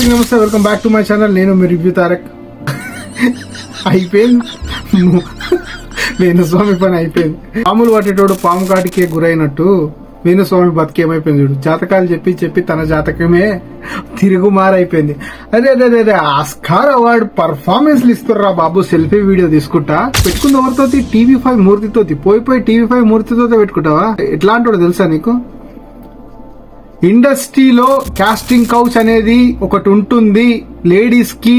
అందరికీ నమస్తే, welcome back to my channel. నేను మీ రివ్యూ తారక్. అయిపోయింది, వేణుస్వామి పని అయిపోయింది. పాములు పట్టేటోడు పాము కాటికే గురైనట్టు వేణుస్వామి బతికేమైపోయింది చూడు. జాతకాలు చెప్పి చెప్పి తన జాతకమే తిరుగుమారైపోయింది. అదే అదే అదే ఆస్కార్ అవార్డు పర్ఫార్మెన్స్లు ఇస్తుర్రా బాబు. సెల్ఫీ వీడియో తీసుకుంటా పెట్టుకుంది ఎవరితో? TV5 మూర్తితో. పోయి TV5 మూర్తితో పెట్టుకుంటావా? ఎట్లాంటి తెలుసా నీకు? ఇండస్ట్రీలో కాస్టింగ్ కౌచ్ అనేది ఒకటి ఉంటుంది. లేడీస్ కి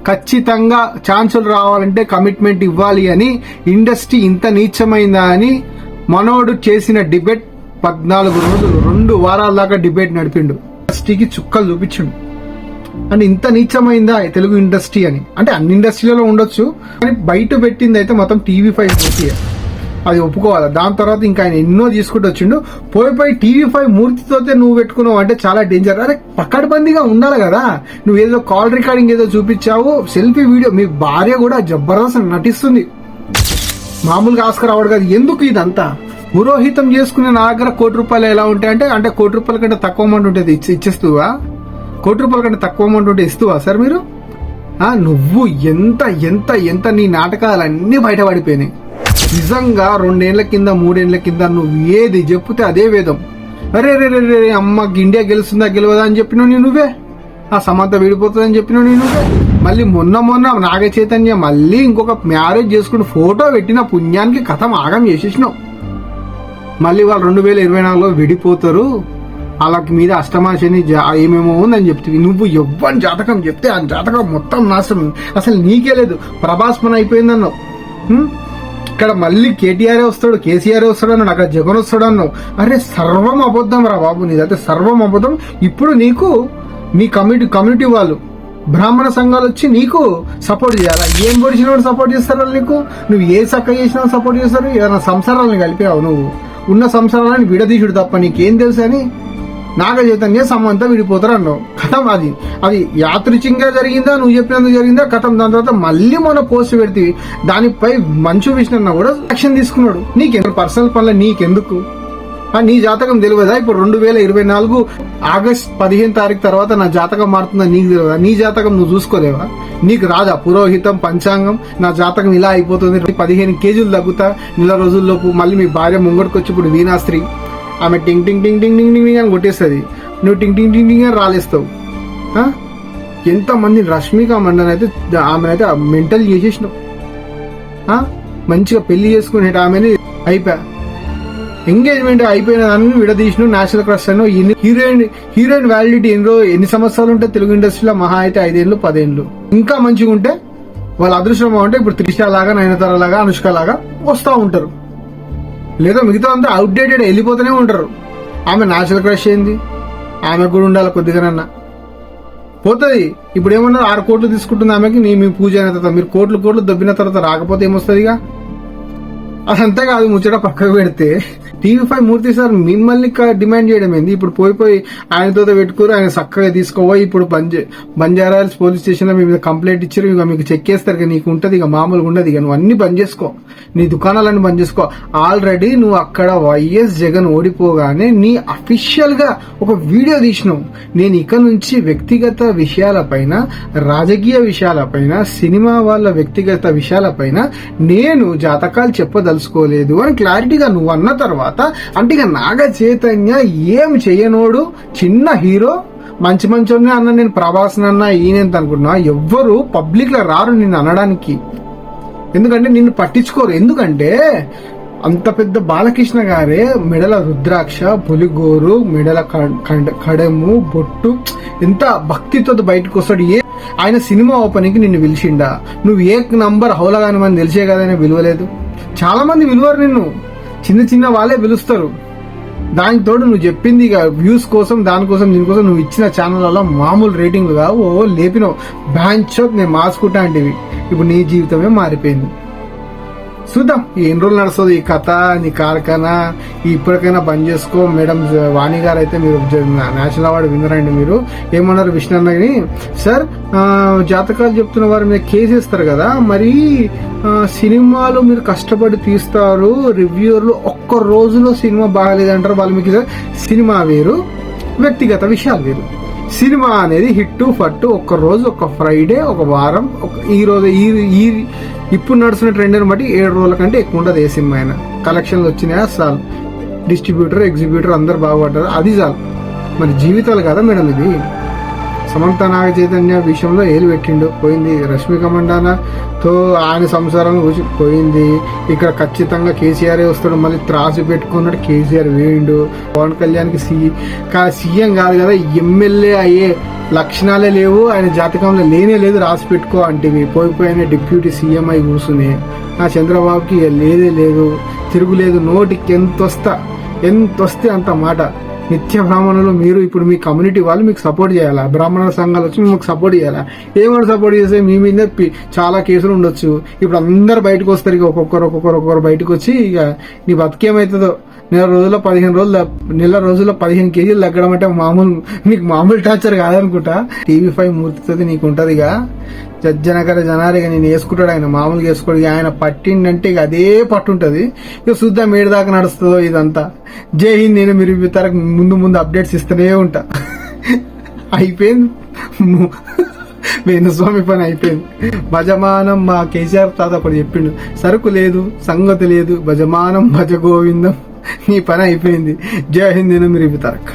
ఖచ్చితంగా ఛాన్సులు రావాలంటే కమిట్మెంట్ ఇవ్వాలి అని ఇండస్ట్రీ ఇంత నీచమైందా అని మనోడు చేసిన డిబేట్ 14 రోజులు 2 వారాల దాకా డిబేట్ నడిపిండు. ఇండస్ట్రీకి చుక్కలు చూపించిండు. అంటే ఇంత నీచమైందా తెలుగు ఇండస్ట్రీ అని. అంటే అన్ని ఇండస్ట్రీలలో ఉండొచ్చు కానీ బయట పెట్టింది అయితే మొత్తం TV5 మూర్తి. అది ఒప్పుకోవాలి. దాని తర్వాత ఇంకా ఆయన ఎన్నో తీసుకుంటూ వచ్చిండు. పోయి TV5 మూర్తితో నువ్వు పెట్టుకున్నావు అంటే చాలా డేంజర్. అరే పక్కడబందీగా ఉండాలి కదా. నువ్వు ఏదో కాల్ రికార్డింగ్ ఏదో చూపించావు, సెల్ఫీ వీడియో. మీ భార్య కూడా జబర్దస్త్ నటిస్తుంది, మామూలుగా ఆస్కార్ అవార్డు కాదు. ఎందుకు ఇదంతా? పురోహితం చేసుకునే నా దగ్గర ₹1,00,00,000 ఎలా ఉంటాయంటే, అంటే ₹1,00,00,000 కంటే తక్కువ అమౌంట్ ఉంటుంది ఇచ్చేస్తువా? ₹1,00,00,000 కంటే తక్కువ అమౌంట్ ఉంటే ఇస్తువా సార్ మీరు? నువ్వు ఎంత ఎంత ఎంత నీ నాటకాలన్నీ బయటపడిపోయినాయి. నిజంగా 2 ఏళ్ల కింద 3 ఏళ్ల కింద నువ్వు ఏది చెప్తే అదే వేదం. అరే రే రే రే అమ్మకి ఇండియా గెలుస్తుందా గెలవదా అని చెప్పినావు నువ్వే. ఆ సమంత విడిపోతుందని చెప్పినావు నువ్వే. మళ్ళీ మొన్న నాగ చైతన్య మళ్ళీ ఇంకొక మ్యారేజ్ చేసుకుని ఫోటో పెట్టిన పుణ్యానికి కథం ఆగం చేసేసినావు. మళ్ళీ వాళ్ళు 2024లో విడిపోతారు, వాళ్ళకి మీద అష్టమాశని ఏమేమో ఉందని చెప్తుంది. నువ్వు ఎవ్వని జాతకం చెప్తే ఆ జాతకం మొత్తం నాశనం. అసలు నీకే లేదు. ప్రభాస్ పని అయిపోయిందన్నావు. ఇక్కడ మళ్ళీ KTR వస్తాడు, KCR వస్తాడు అన్నాడు, అక్కడ జగన్ వస్తాడు అన్నావు. అరే సర్వం అబద్ధం రా బాబు, నీదైతే సర్వం అబద్ధం. ఇప్పుడు నీకు మీ కమ్యూనిటీ వాళ్ళు బ్రాహ్మణ సంఘాలు వచ్చి నీకు సపోర్ట్ చేయాలా? ఏం పొడిచిన సపోర్ట్ చేస్తారు నీకు? నువ్వు ఏ చక్క చేసినా సపోర్ట్ చేస్తారు. ఏదైనా సంసారాలను కలిపావు నువ్వు? ఉన్న సంసారాలను విడదీసుడు తప్ప నీకేం తెలుసు అని నాగ చైతన్య సమంత విడిపోతారు అన్నావు. కథం అది యాదృచ్ఛికంగా జరిగిందా, నువ్వు చెప్పినందుకు జరిగిందా? కథం. దాని తర్వాత మళ్ళీ మన పోస్ట్ పెడితే దానిపై మంచు విష్ణు కూడా యాక్షన్ తీసుకున్నాడు. నీకెందుకు పర్సనల్ పనులు? నీకెందుకు? నీ జాతకం తెలియదా? ఇప్పుడు 2024 ఆగస్ట్ 15 తారీఖు తర్వాత నా జాతకం మారుతుందా నీకు తెలియదా? నీ జాతకం నువ్వు చూసుకోలేవా? నీకు రాదా పురోహితం పంచాంగం? నా జాతకం ఇలా అయిపోతుంది, 15 కేజీలు తగ్గుతా నెల రోజుల్లోపు. మళ్ళీ మీ భార్య ముంగడికి వచ్చి ఇప్పుడు వీణాశ్రీ ఆమె టింగ్ టింగ్ టింగ్ టింగ్ టింగ్ టింగ్ అని కొట్టేస్తుంది, నువ్వు టింగ్ టింగ్ టింగ్ టింగ్ అని రాలేస్తావు. ఎంతమంది రష్మిక మండన్ అయితే ఆమెనైతే మెంటల్ చేసేసినావు. మంచిగా పెళ్లి చేసుకునే ఆమెని అయిపోయా, ఎంగేజ్మెంట్ అయిపోయిన దాన్ని విడదీసిన నేషనల్ క్రష్ అను. హీరోయిన్ వ్యాలిడిటీ ఎన్ని సంవత్సరాలు ఉంటే తెలుగు ఇండస్ట్రీలో? మహా అయితే 5 ఏళ్ళు 10 ఏళ్ళు. ఇంకా మంచిగా ఉంటే వాళ్ళ అదృష్టం అంటే ఇప్పుడు త్రిష లాగా, నయనతార లాగా, అనుష్క లాగా వస్తూ ఉంటారు. లేదా మిగతా అంతా అవుట్డేటెడ్ వెళ్ళిపోతూనే ఉంటారు. ఆమె నేషనల్ క్రష్ ఏంది? ఆమె కూడా ఉండాలి కొద్దిగానన్నా. పోతుంది. ఇప్పుడు ఏమన్నారు, 6 కోట్లు తీసుకుంటుంది ఆమెకి. మీ పూజ అయిన తర్వాత మీరు కోట్లు దబ్బిన తర్వాత రాకపోతే ఏమొస్తుందిగా? అదంతా కాదు, ముచ్చట పక్కకు పెడితే TV5 మూర్తి సార్ మిమ్మల్ని డిమాండ్ చేయడం ఏంది? ఇప్పుడు పోయి ఆయనతో పెట్టుకోరు, ఆయన చక్కగా తీసుకోవా. ఇప్పుడు బంజారాహిల్స్ పోలీస్ స్టేషన్ లో మీ మీద కంప్లైంట్ ఇచ్చారు. ఇక మీకు చెక్ చేస్తారు. ఇక నీకు ఉంటది, ఇక మామూలుగా ఉండదు. ఇక నువ్వు అన్ని బంద్ చేసుకో, నీ దుకాణాలన్నీ బంద్ చేసుకో. ఆల్రెడీ నువ్వు అక్కడ వైఎస్ జగన్ ఓడిపోగానే నీ అఫీషియల్ గా ఒక వీడియో తీసినావు. నేను ఇక నుంచి వ్యక్తిగత విషయాలపైన, రాజకీయ విషయాలపైన, సినిమా వాళ్ళ వ్యక్తిగత విషయాలపైన నేను జాతకాలు చెప్పదలుచుకోలేదు అని క్లారిటీగా నువ్వు అన్న తర్వాత, అంటే ఇక నాగ చైతన్య ఏం చెయ్యనోడు, చిన్న హీరో, మంచి మంచోనే అన్న. నేను ప్రభాస్ అన్న ఈయనంత అనుకుంటున్నా. ఎవ్వరు పబ్లిక్ లో రారు నిన్ను అనడానికి. ఎందుకంటే నిన్ను పట్టించుకోరు. ఎందుకంటే అంత పెద్ద బాలకృష్ణ గారే మెడల రుద్రాక్ష, పులిగోరు, మెడల కడము, బొట్టు, ఎంత భక్తితో బయటకు వస్తాడు. ఆయన సినిమా ఓపెనింగ్ నిన్ను పిలిచిండా? నువ్వు నంబర్ హౌలగాని మంది తెలిసే కదా విలువలేదు. చాలా మంది విలువరు నిన్ను, చిన్న వాళ్ళే పిలుస్తారు. దానికి తోడు నువ్వు చెప్పింది ఇక వ్యూస్ కోసం, దీనికోసం నువ్వు ఇచ్చిన ఛానళ్ళలో మామూలు రేటింగ్లు కావు. లేపినావు బ్యాంచ్ నేను మార్చుకుంటా అంటేవి. ఇప్పుడు నీ జీవితమే మారిపోయింది. చూద్దాం ఎన్ని రోజులు నడుస్తుంది ఈ కథ, నీ కార్ఖానా. ఇప్పటికైనా బంద్ చేసుకో. మేడం వాణి గారు అయితే మీరు నేషనల్ అవార్డు విన్నరండి. మీరు ఏమన్నారు విష్ణు అన్నని? సార్ జాతకాలు చెప్తున్న వారి మీద కేసు ఇస్తారు కదా, మరి సినిమాలు మీరు కష్టపడి తీస్తారు, రివ్యూర్లు ఒక్క రోజులో సినిమా బాగాలేదంటారు. వాళ్ళు మీకు సినిమా వేరు, వ్యక్తిగత విషయాలు వేరు. సినిమా అనేది హిట్ ఫట్టు, ఒక్క రోజు, ఒక ఫ్రైడే, ఒక వారం, ఈ రోజు ఈ ఇప్పుడు నడుస్తున్న ట్రెండ్ బట్టి 7 రోజుల కంటే ఎక్కువ ఉండదు ఏ సినిమా అయినా. కలెక్షన్లు వచ్చినాయా చాలు, డిస్ట్రిబ్యూటర్ ఎగ్జిబ్యూటర్ అందరు బాగుపడ్డారు, అది చాలు. మరి జీవితాలు కదా మేడం ఇది. సమంత నాగ చైతన్య విషయంలో ఏలు పెట్టిండు, పోయింది. రష్మిక మండానాతో ఆయన సంసారం పోయింది. ఇక్కడ ఖచ్చితంగా కేసీఆర్ వస్తాడు, మళ్ళీ త్రాసు పెట్టుకున్నాడు, కేసీఆర్ వేయండు. పవన్ కళ్యాణ్కి సీఎం కాదు కదా, ఎమ్మెల్యే అయ్యే లక్షణాలే లేవు, ఆయన జాతకంలో లేనే లేదు, రాసి పెట్టుకో అంటే పోయిపోయిన డిప్యూటీ సీఎం అయి కూర్చుని. ఆ చంద్రబాబుకి లేదే లేదు, తిరుగులేదు, నోటికి ఎంతొస్తే అంత మాట. నిత్య బ్రాహ్మణులు మీరు ఇప్పుడు మీ కమ్యూనిటీ వాళ్ళు మీకు సపోర్ట్ చేయాలా, బ్రాహ్మణ సంఘాలు వచ్చి మీకు సపోర్ట్ చేయాలా? ఏమైనా సపోర్ట్ చేస్తే మీ మీద చాలా కేసులు ఉండొచ్చు. ఇప్పుడు అందరు బయటకు వస్తారు, ఇక ఒక్కొక్కరు బయటకు వచ్చి ఇక నీ బతికేమవుతుందో. నెల రోజుల్లో 15 కేజీలు తగ్గడం అంటే నీకు మామూలు టార్చర్ కాదనుకుంటా. TV5 మూర్తితో నీకు ఉంటది ఇక జనకర జనారిగా నేను వేసుకుంటాడు, ఆయన మామూలుగా వేసుకోడు. ఆయన పట్టిండంటే ఇక అదే పట్టుంటది. ఇక చూద్దాం ఏడు దాకా నడుస్తుందో ఇదంతా. జై హింద్. నేను మీరు తరకు ముందు అప్డేట్స్ ఇస్తూనే ఉంటా. అయిపోయింది, వేణుస్వామి పని అయిపోయింది. భజమానం మా కేసీఆర్ తాత ఒకటి చెప్పిండు, సరుకు లేదు సంగతి లేదు, భజమానం భజ గోవిందం, నీ పని అయిపోయింది. జై హింద్. నేను మీరు తరకు